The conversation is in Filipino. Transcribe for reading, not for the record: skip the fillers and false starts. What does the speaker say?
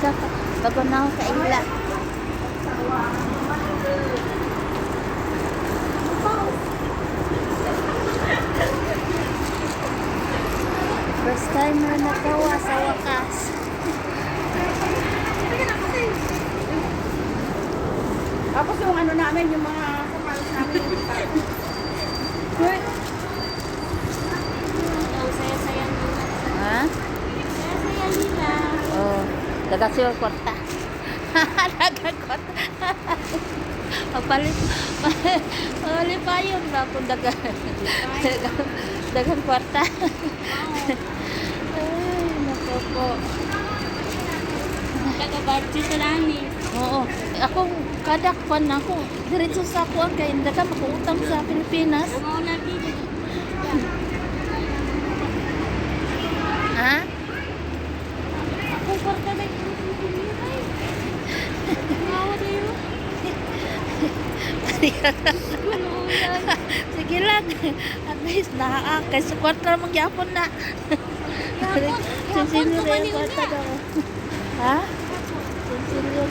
Bago na ako sa ila. First time na nagawa sa wakas. Tapos yung ano namin, yung mga sapatos namin. Ang saya-saya nila. Ha? Saya-saya nila. Oh, dagat siya kwarta. Dagat kwarta. Papalit pa yun ba kung dagang kwarta. Ay, naku po. Taga-budget sa langit. Oo. Ako, kada kwan ako. Diretso sa ako ang kaya hindi ka makuutang sa Pilipinas. Ang mga lagi dito. Ha? Ako kwarta na yung Nawa na yun. Ano yan? Sige lang. At least nakakakay sa kwarta magyapon na. Yapon Sinsinyo ko ba na yung niyo kwarta na? daw. Ha? Sinsinyo.